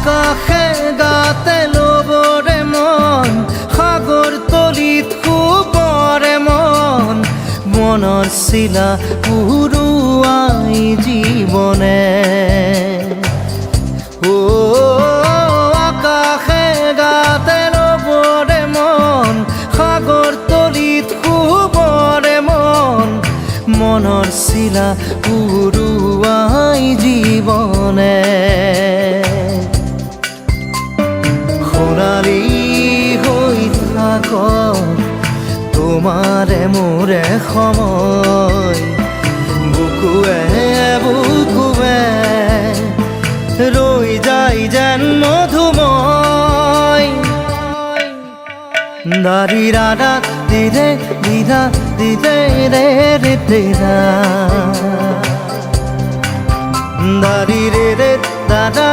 আকাশে গাতে ল'বৰে মন সাগৰ তলিত শুবৰে মন মনৰ চিলা উৰুৱাই জীৱনে আকাশে গাতে ল'বৰে মন সাগৰ তলিত শুবৰে মন মনৰ চিলা উৰুৱাই জীৱনে সোণালী হৈ থাক তোমাৰে মোৰে সময় বুকুৱে বুকুৱে ৰৈ যায় যেন মধুময় দাৰি ৰাধা দিদে দিদা দিদে ৰে ৰে দিদা দাৰি ৰে ৰে দাদা